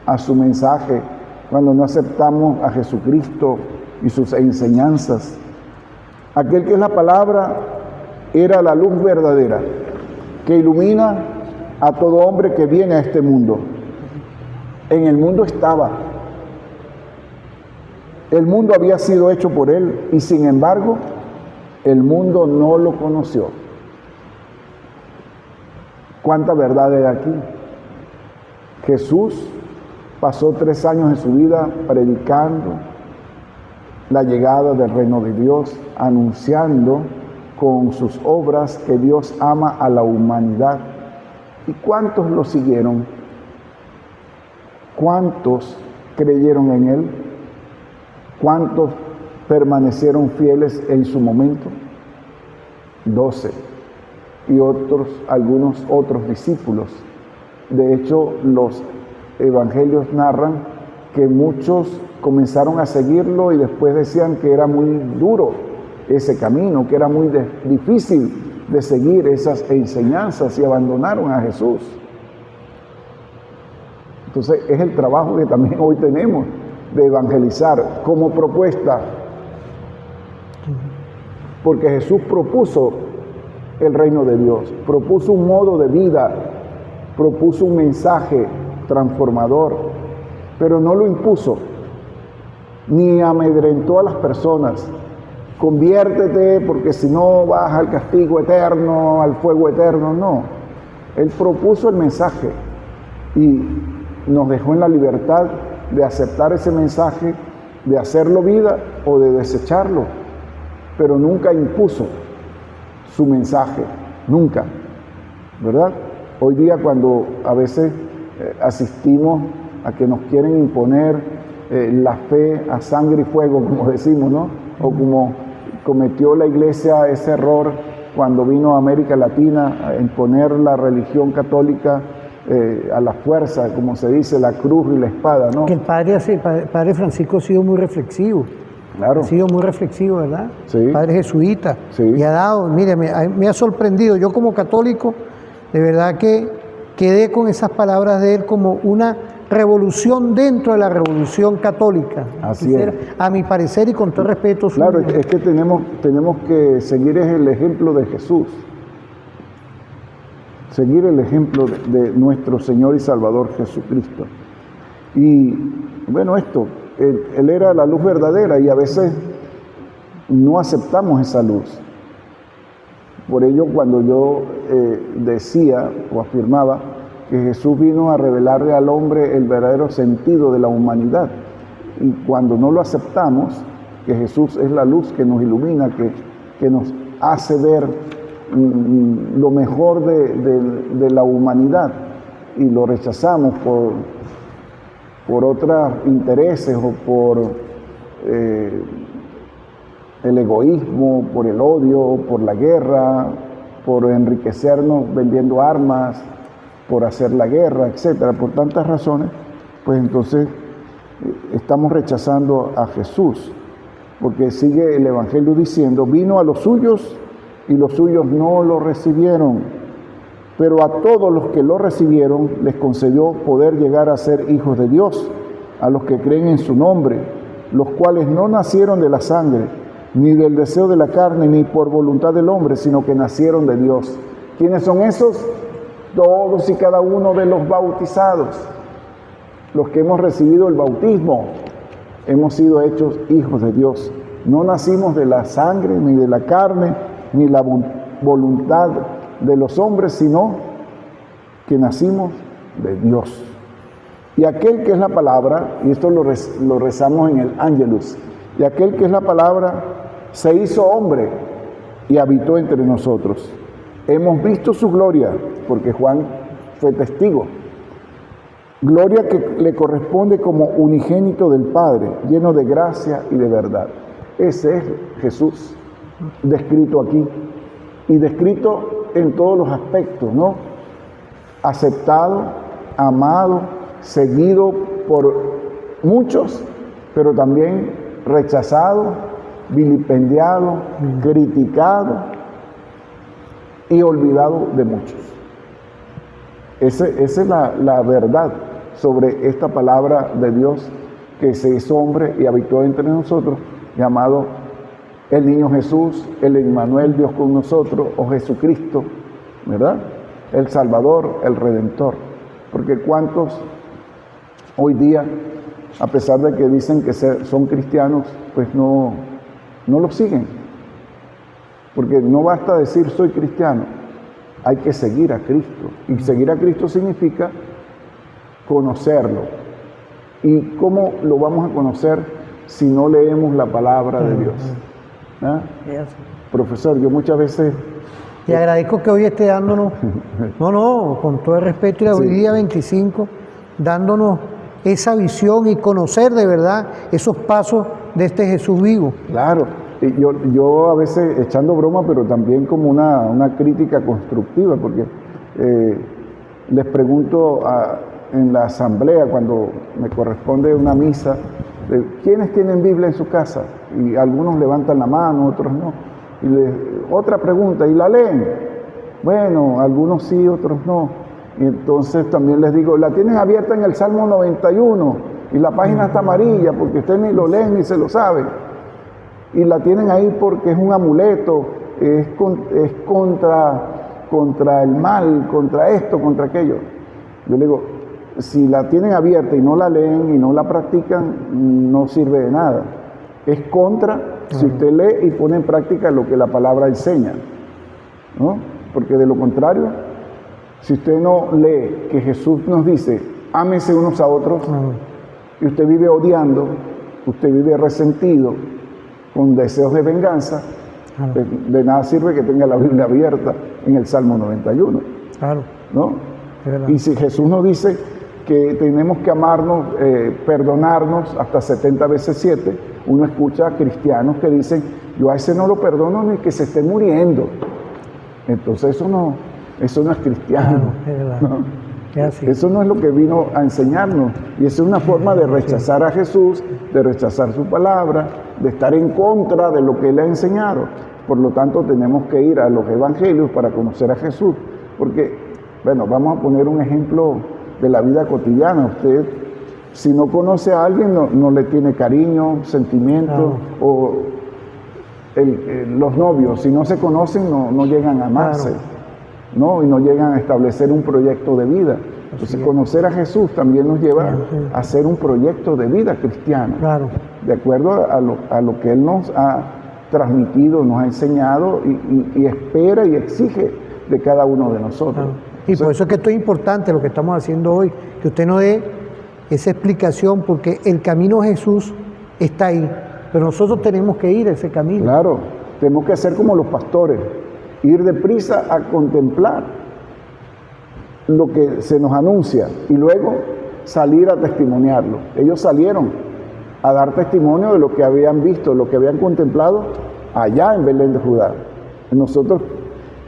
a su mensaje, cuando no aceptamos a Jesucristo y sus enseñanzas. Aquel que es la palabra era la luz verdadera que ilumina a todo hombre que viene a este mundo. En el mundo estaba. El mundo había sido hecho por Él y sin embargo el mundo no lo conoció. ¿Cuánta verdad hay aquí? Jesús pasó 3 años de su vida predicando la llegada del reino de Dios, anunciando con sus obras que Dios ama a la humanidad. ¿Y cuántos lo siguieron? ¿Cuántos creyeron en Él? ¿Cuántos permanecieron fieles en su momento? 12. Y algunos otros discípulos. De hecho, los evangelios narran que muchos comenzaron a seguirlo y después decían que era muy duro ese camino, que era muy difícil de seguir esas enseñanzas y abandonaron a Jesús. Entonces es el trabajo que también hoy tenemos de evangelizar como propuesta, porque Jesús propuso el reino de Dios, propuso un modo de vida, propuso un mensaje transformador, pero no lo impuso, ni amedrentó a las personas. Conviértete porque si no vas al castigo eterno, al fuego eterno. No, Él propuso el mensaje y nos dejó en la libertad de aceptar ese mensaje, de hacerlo vida o de desecharlo, pero nunca impuso su mensaje, nunca, ¿verdad? Hoy día cuando a veces asistimos a que nos quieren imponer la fe a sangre y fuego, como decimos, ¿no? O como cometió la iglesia ese error cuando vino a América Latina a imponer la religión católica a la fuerza, como se dice, la cruz y la espada, ¿no?
Que el padre Francisco ha sido muy reflexivo.
Claro.
Ha sido muy reflexivo, ¿verdad?
Sí.
Padre jesuita.
Sí.
Y ha dado, mire, me ha sorprendido. Yo como católico, de verdad que quedé con esas palabras de él como una revolución dentro de la revolución católica.
Así es.
A mi parecer y con todo respeto.
Claro, es que tenemos que seguir el ejemplo de Jesús. Seguir el ejemplo de nuestro Señor y Salvador Jesucristo. Y bueno, Él era la luz verdadera y a veces no aceptamos esa luz. Por ello, cuando yo decía o afirmaba que Jesús vino a revelarle al hombre el verdadero sentido de la humanidad, y cuando no lo aceptamos, que Jesús es la luz que nos ilumina, que nos hace ver lo mejor de la humanidad, y lo rechazamos por otros intereses o por el egoísmo, por el odio, por la guerra, por enriquecernos vendiendo armas, por hacer la guerra, etcétera, por tantas razones, pues entonces estamos rechazando a Jesús, porque sigue el Evangelio diciendo, vino a los suyos y los suyos no lo recibieron, pero a todos los que lo recibieron les concedió poder llegar a ser hijos de Dios, a los que creen en su nombre, los cuales no nacieron de la sangre, ni del deseo de la carne, ni por voluntad del hombre, sino que nacieron de Dios. ¿Quiénes son esos? Todos y cada uno de los bautizados, los que hemos recibido el bautismo, hemos sido hechos hijos de Dios. No nacimos de la sangre, ni de la carne, ni la voluntad de los hombres, sino que nacimos de Dios. Y aquel que es la palabra, y esto lo rezamos en el Ángelus, y aquel que es la palabra se hizo hombre y habitó entre nosotros. Hemos visto su gloria, porque Juan fue testigo. Gloria que le corresponde como unigénito del Padre, lleno de gracia y de verdad. Ese es Jesús, descrito aquí, y descrito en todos los aspectos, ¿no? Aceptado, amado, seguido por muchos, pero también rechazado, vilipendiado, criticado y olvidado de muchos. Esa es la verdad sobre esta palabra de Dios que se hizo hombre y habitó entre nosotros, llamado el niño Jesús, el Emmanuel, Dios con nosotros, o Jesucristo, ¿verdad? El Salvador, el Redentor. Porque cuántos hoy día, a pesar de que dicen que son cristianos, pues no lo siguen. Porque no basta decir soy cristiano, hay que seguir a Cristo. Y seguir a Cristo significa conocerlo. ¿Y cómo lo vamos a conocer si no leemos la palabra de Dios? ¿Ah? Profesor, yo muchas veces...
Te agradezco que hoy esté dándonos, con todo el respeto, y hoy día 25, dándonos esa visión y conocer de verdad esos pasos de este Jesús vivo.
Claro, yo a veces echando broma, pero también como una crítica constructiva, porque les pregunto en la asamblea, cuando me corresponde una misa, ¿quiénes tienen Biblia en su casa? Y algunos levantan la mano, otros no. Y otra pregunta, ¿y la leen? Bueno, algunos sí, otros no. Y entonces también les digo, la tienen abierta en el Salmo 91 y la página está amarilla porque ustedes ni lo leen ni se lo saben. Y la tienen ahí porque es un amuleto, es contra el mal, contra esto, contra aquello. Yo le digo, si la tienen abierta y no la leen y no la practican, no sirve de nada. Es contra si usted lee y pone en práctica lo que la palabra enseña, ¿no? Porque de lo contrario, si usted no lee que Jesús nos dice, ámense unos a otros, y usted vive odiando, usted vive resentido, con deseos de venganza, de nada sirve que tenga la Biblia abierta en el Salmo 91.
Claro.
¿No? Y si Jesús nos dice que tenemos que amarnos, perdonarnos hasta 70 veces 7, uno escucha a cristianos que dicen, yo a ese no lo perdono ni que se esté muriendo. Entonces eso no es cristiano. ¿No? Eso no es lo que vino a enseñarnos. Y esa es una forma de rechazar a Jesús, de rechazar su palabra, de estar en contra de lo que Él ha enseñado. Por lo tanto, tenemos que ir a los evangelios para conocer a Jesús. Porque, bueno, vamos a poner un ejemplo de la vida cotidiana. Usted, si no conoce a alguien, no le tiene cariño, sentimiento, o los novios, si no se conocen, no llegan a amarse, ¿no? Y no llegan a establecer un proyecto de vida. Entonces, conocer a Jesús también nos lleva a hacer un proyecto de vida cristiano, de acuerdo a lo que Él nos ha transmitido, nos ha enseñado y espera y exige de cada uno de nosotros.
Y por eso es que esto es importante lo que estamos haciendo hoy, que usted nos dé esa explicación, porque el camino a Jesús está ahí, pero nosotros tenemos que ir a ese camino.
Claro, tenemos que hacer como los pastores, ir deprisa a contemplar lo que se nos anuncia y luego salir a testimoniarlo. Ellos salieron a dar testimonio de lo que habían visto, lo que habían contemplado allá en Belén de Judá. Nosotros,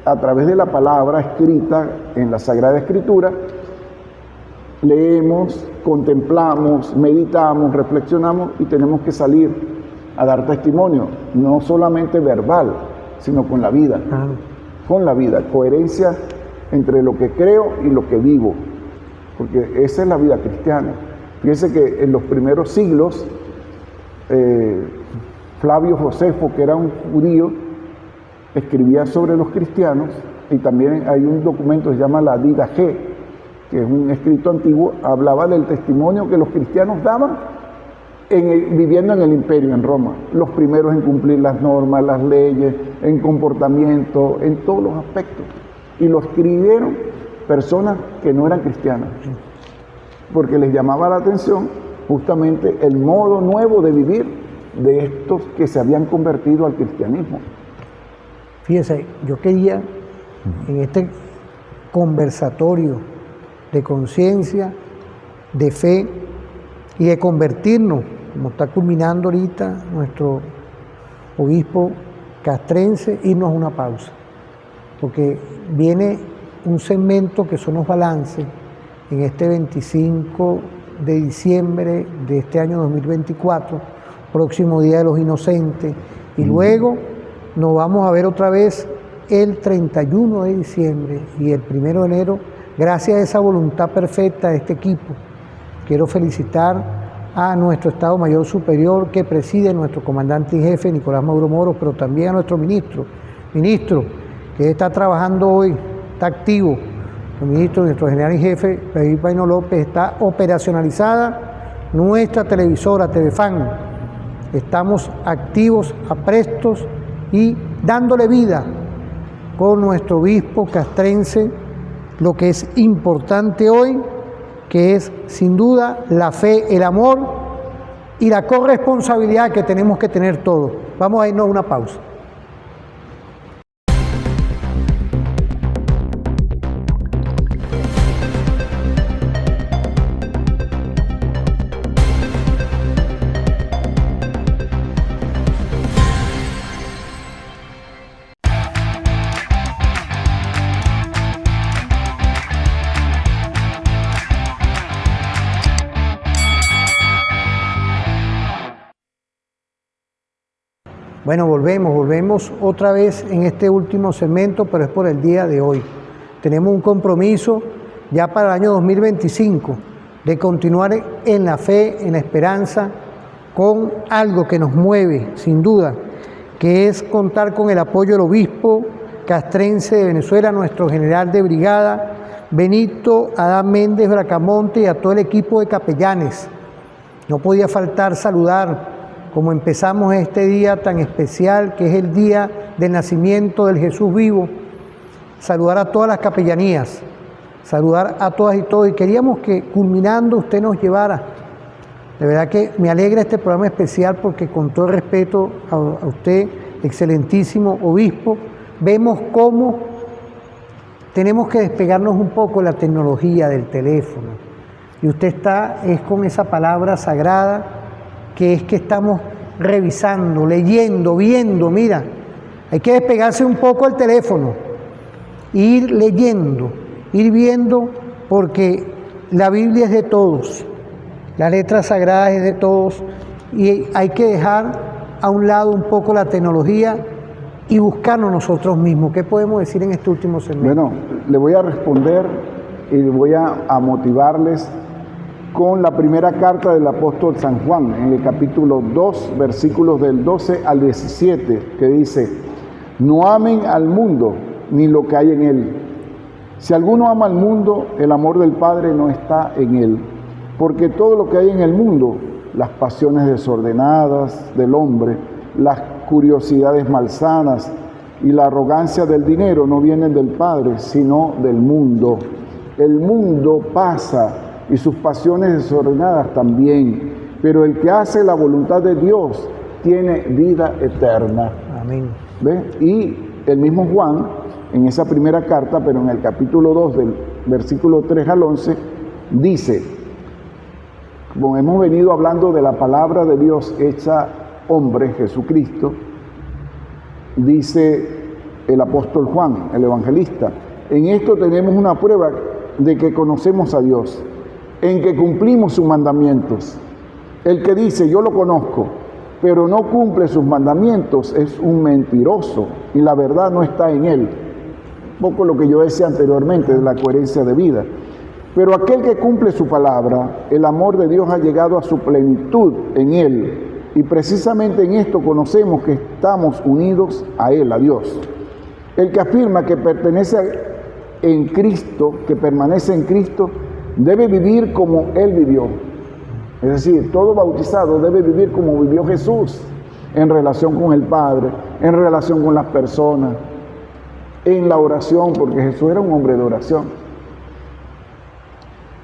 a través de la palabra escrita en la Sagrada Escritura, leemos, contemplamos, meditamos, reflexionamos y tenemos que salir a dar testimonio, no solamente verbal, sino con la vida. Con la vida, coherencia entre lo que creo y lo que vivo, porque esa es la vida cristiana. Fíjense que en los primeros siglos, Flavio Josefo, que era un judío, escribía sobre los cristianos, y también hay un documento que se llama la Didache, que es un escrito antiguo, hablaba del testimonio que los cristianos daban viviendo en el imperio, en Roma, los primeros en cumplir las normas, las leyes, en comportamiento, en todos los aspectos. Y lo escribieron personas que no eran cristianas, porque les llamaba la atención justamente el modo nuevo de vivir de estos que se habían convertido al cristianismo.
Fíjese, yo quería en este conversatorio de conciencia de fe y de convertirnos, como está culminando ahorita nuestro obispo castrense, irnos a una pausa, porque viene un segmento que son los balances en este 25 de diciembre de este año 2024, próximo Día de los Inocentes, y luego nos vamos a ver otra vez el 31 de diciembre y el 1 de enero, gracias a esa voluntad perfecta de este equipo. Quiero felicitar a nuestro Estado Mayor Superior que preside nuestro comandante y jefe Nicolás Maduro Moros, pero también a nuestro ministro que está trabajando hoy, está activo. El ministro, nuestro general y jefe, Pedro Paino López, está operacionalizada nuestra televisora, Telefan. Estamos activos, aprestos y dándole vida con nuestro obispo castrense, lo que es importante hoy, que es sin duda la fe, el amor y la corresponsabilidad que tenemos que tener todos. Vamos a irnos a una pausa. Bueno, volvemos otra vez en este último segmento, pero es por el día de hoy. Tenemos un compromiso ya para el año 2025 de continuar en la fe, en la esperanza, con algo que nos mueve, sin duda, que es contar con el apoyo del obispo castrense de Venezuela, nuestro general de brigada, Benito Adán Méndez Bracamonte, y a todo el equipo de capellanes. No podía faltar saludar, como empezamos este día tan especial, que es el día del nacimiento del Jesús vivo, saludar a todas las capellanías, saludar a todas y todos, y queríamos que culminando usted nos llevara. De verdad que me alegra este programa especial porque, con todo el respeto a usted, excelentísimo obispo, vemos cómo tenemos que despegarnos un poco de la tecnología del teléfono, y usted es con esa palabra sagrada, que es que estamos revisando, leyendo, viendo. Mira, hay que despegarse un poco del teléfono, ir leyendo, ir viendo, porque la Biblia es de todos, la letra sagrada es de todos, y hay que dejar a un lado un poco la tecnología y buscarnos nosotros mismos. ¿Qué podemos decir en este último segmento?
Bueno, le voy a responder y voy a motivarles con la primera carta del apóstol San Juan, en el capítulo 2, versículos del 12 al 17, que dice: no amen al mundo ni lo que hay en él. Si alguno ama al mundo, el amor del Padre no está en él, porque todo lo que hay en el mundo, las pasiones desordenadas del hombre, las curiosidades malsanas y la arrogancia del dinero, no vienen del Padre, sino del mundo. El mundo pasa y sus pasiones desordenadas también, pero el que hace la voluntad de Dios tiene vida eterna.
Amén.
¿Ve? Y el mismo Juan, en esa primera carta, pero en el capítulo 2, del versículo 3 al 11, dice, como hemos venido hablando de la palabra de Dios hecha hombre, Jesucristo, dice el apóstol Juan, el evangelista: en esto tenemos una prueba de que conocemos a Dios, en que cumplimos sus mandamientos. El que dice yo lo conozco, pero no cumple sus mandamientos, es un mentiroso y la verdad no está en él. Un poco lo que yo decía anteriormente de la coherencia de vida. Pero aquel que cumple su palabra, el amor de Dios ha llegado a su plenitud en él, y precisamente en esto conocemos que estamos unidos a él, a Dios. El que afirma que pertenece en Cristo, que permanece en Cristo, debe vivir como él vivió. Es decir, todo bautizado debe vivir como vivió Jesús, en relación con el Padre, en relación con las personas, en la oración, porque Jesús era un hombre de oración.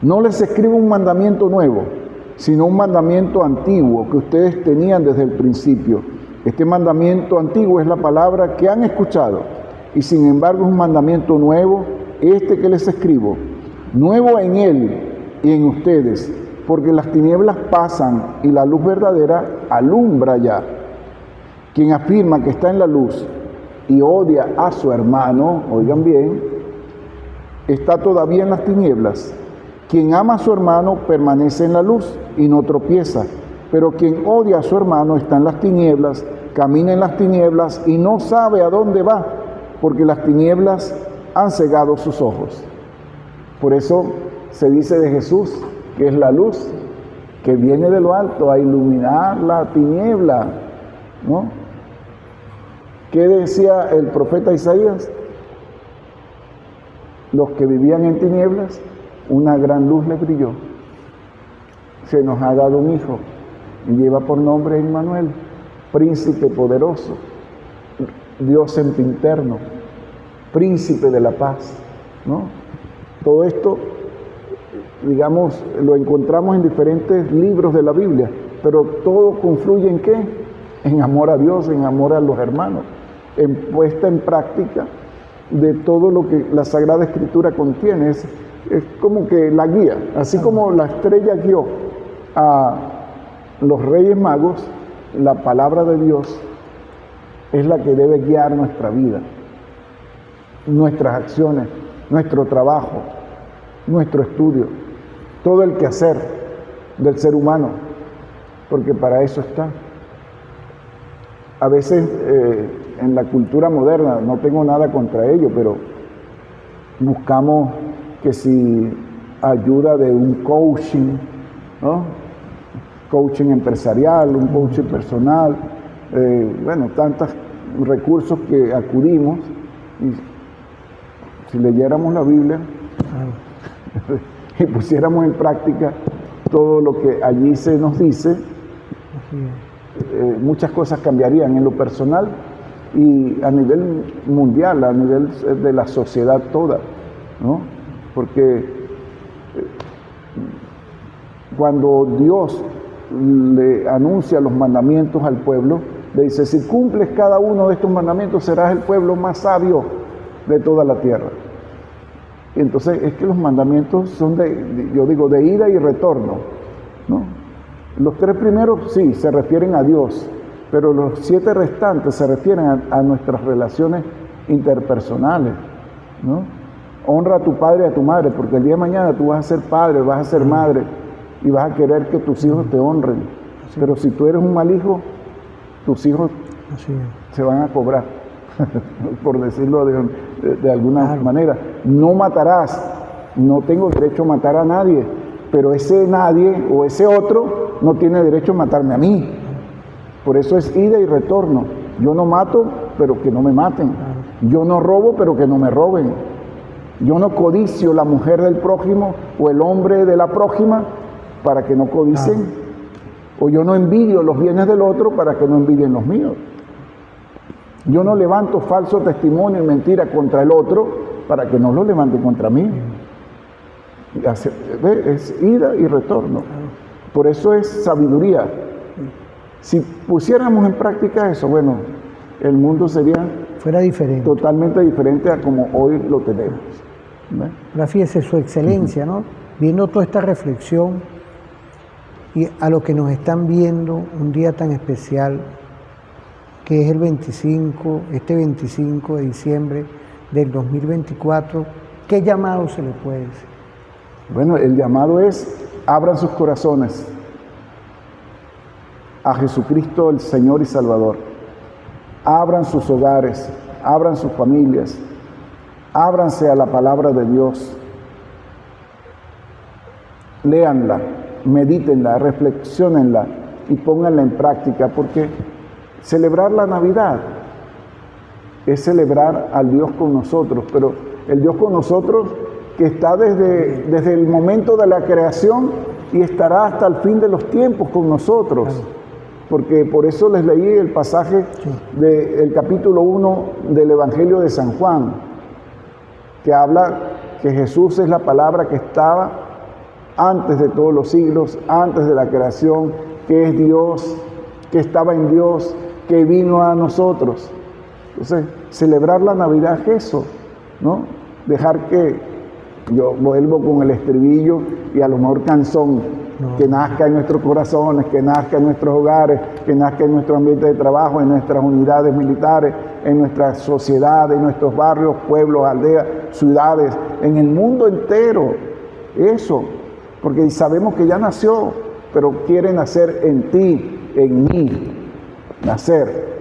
No les escribo un mandamiento nuevo, sino un mandamiento antiguo que ustedes tenían desde el principio. Este mandamiento antiguo es la palabra que han escuchado, y sin embargo es un mandamiento nuevo, este que les escribo, nuevo en él, y en ustedes, porque las tinieblas pasan y la luz verdadera alumbra ya. Quien afirma que está en la luz y odia a su hermano, oigan bien, está todavía en las tinieblas. Quien ama a su hermano permanece en la luz y no tropieza, pero quien odia a su hermano está en las tinieblas, camina en las tinieblas y no sabe a dónde va, porque las tinieblas han cegado sus ojos. Por eso se dice de Jesús que es la luz que viene de lo alto a iluminar la tiniebla, ¿no? ¿Qué decía el profeta Isaías? Los que vivían en tinieblas, una gran luz les brilló. Se nos ha dado un hijo y lleva por nombre Emmanuel, príncipe poderoso, Dios sempiterno, príncipe de la paz, ¿no? Todo esto, digamos, lo encontramos en diferentes libros de la Biblia, pero todo confluye ¿en qué? En amor a Dios, en amor a los hermanos, en puesta en práctica de todo lo que la Sagrada Escritura contiene. Es como que la guía, así como la estrella guió a los Reyes Magos, la palabra de Dios es la que debe guiar nuestra vida, nuestras acciones, nuestro trabajo, nuestro estudio, todo el quehacer del ser humano, porque para eso está. A veces en la cultura moderna, no tengo nada contra ello, pero buscamos que si ayuda de un coaching, ¿no? Coaching empresarial, un coaching personal, bueno, tantos recursos que acudimos, y si leyéramos la Biblia y pusiéramos en práctica todo lo que allí se nos dice, muchas cosas cambiarían en lo personal y a nivel mundial, a nivel de la sociedad toda, ¿no? Porque cuando Dios le anuncia los mandamientos al pueblo, le dice: si cumples cada uno de estos mandamientos, serás el pueblo más sabio de toda la tierra. Y entonces es que los mandamientos son de ida y retorno, ¿no? Los 3 primeros sí se refieren a Dios, pero los 7 restantes se refieren a nuestras relaciones interpersonales, ¿no? Honra a tu padre y a tu madre, porque el día de mañana tú vas a ser padre, vas a ser madre y vas a querer que tus hijos te honren. Así. Pero si tú eres un mal hijo, tus hijos se van a cobrar, por decirlo de alguna manera. No matarás, no tengo derecho a matar a nadie, pero ese nadie o ese otro no tiene derecho a matarme a mí. Por eso es ida y retorno. Yo no mato, pero que no me maten. Yo no robo, pero que no me roben. Yo no codicio la mujer del prójimo o el hombre de la prójima para que no codicien. O yo no envidio los bienes del otro para que no envidien los míos. Yo no levanto falso testimonio y mentira contra el otro para que no lo levante contra mí. Es ida y retorno. Por eso es sabiduría. Si pusiéramos en práctica eso, bueno, el mundo fuera diferente, totalmente diferente a como hoy lo tenemos.
Ahora fíjese su excelencia, ¿no? Viendo toda esta reflexión y a lo que nos están viendo un día tan especial que es este 25 de diciembre del 2024, ¿qué llamado se le puede decir?
Bueno, el llamado es: abran sus corazones a Jesucristo, el Señor y Salvador. Abran sus hogares, abran sus familias, ábranse a la palabra de Dios. Léanla, medítenla, reflexionenla y pónganla en práctica, porque celebrar la Navidad es celebrar al Dios con nosotros, pero el Dios con nosotros que está desde el momento de la creación y estará hasta el fin de los tiempos con nosotros. Porque por eso les leí el pasaje del capítulo 1 del Evangelio de San Juan, que habla que Jesús es la palabra que estaba antes de todos los siglos, antes de la creación, que es Dios, que estaba en Dios, que vino a nosotros. Entonces, celebrar la Navidad es eso, ¿no? Dejar que Yo vuelvo con el estribillo y a lo mejor canción, que nazca en nuestros corazones, que nazca en nuestros hogares, que nazca en nuestro ambiente de trabajo, en nuestras unidades militares, en nuestra sociedad, en nuestros barrios, pueblos, aldeas, ciudades, en el mundo entero. Eso, porque sabemos que ya nació, pero quiere nacer en ti, en mí, nacer.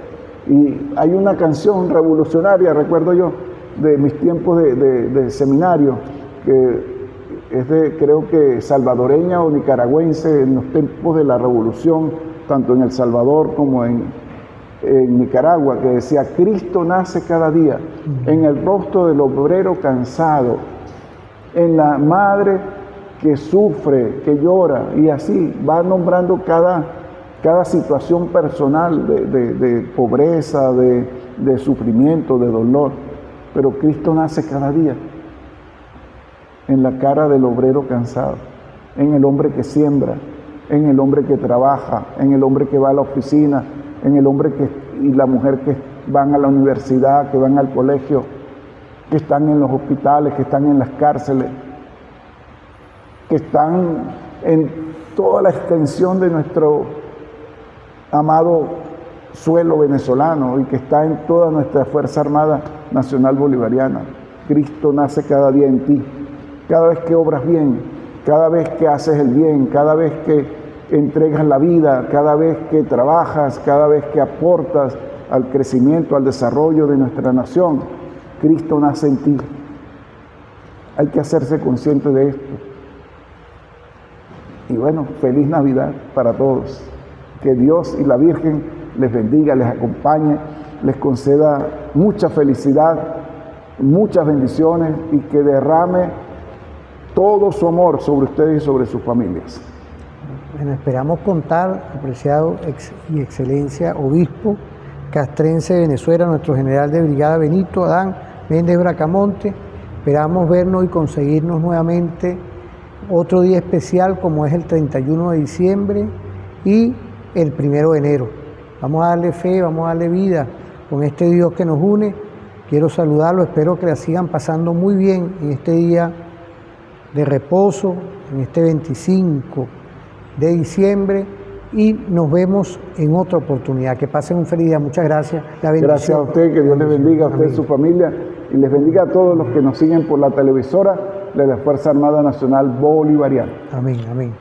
Y hay una canción revolucionaria, recuerdo yo, de mis tiempos de seminario, que es de, creo que salvadoreña o nicaragüense, en los tiempos de la revolución, tanto en El Salvador como en Nicaragua, que decía: Cristo nace cada día, en el rostro del obrero cansado, en la madre que sufre, que llora, y así va nombrando cada situación personal de pobreza, de sufrimiento, de dolor. Pero Cristo nace cada día en la cara del obrero cansado, en el hombre que siembra, en el hombre que trabaja, en el hombre que va a la oficina, en el hombre y la mujer que van a la universidad, que van al colegio, que están en los hospitales, que están en las cárceles, que están en toda la extensión de nuestro amado suelo venezolano y que está en toda nuestra Fuerza Armada Nacional Bolivariana. Cristo nace cada día en ti. Cada vez que obras bien, cada vez que haces el bien, cada vez que entregas la vida, cada vez que trabajas, cada vez que aportas al crecimiento, al desarrollo de nuestra nación, Cristo nace en ti. Hay que hacerse consciente de esto. Y bueno, feliz Navidad para todos. Que Dios y la Virgen les bendiga, les acompañe, les conceda mucha felicidad, muchas bendiciones y que derrame todo su amor sobre ustedes y sobre sus familias.
Bueno, esperamos contar, apreciado y excelencia obispo castrense de Venezuela, nuestro general de brigada Benito Adán Méndez Bracamonte. Esperamos vernos y conseguirnos nuevamente otro día especial como es el 31 de diciembre y el 1 de enero. Vamos a darle fe, vamos a darle vida con este Dios que nos une. Quiero saludarlo, espero que la sigan pasando muy bien en este día de reposo, en este 25 de diciembre, y nos vemos en otra oportunidad. Que pasen un feliz día. Muchas gracias.
Gracias a usted, que Dios les bendiga a usted y su familia, y les bendiga a todos los que nos siguen por la televisora de la Fuerza Armada Nacional Bolivariana.
Amén, amén.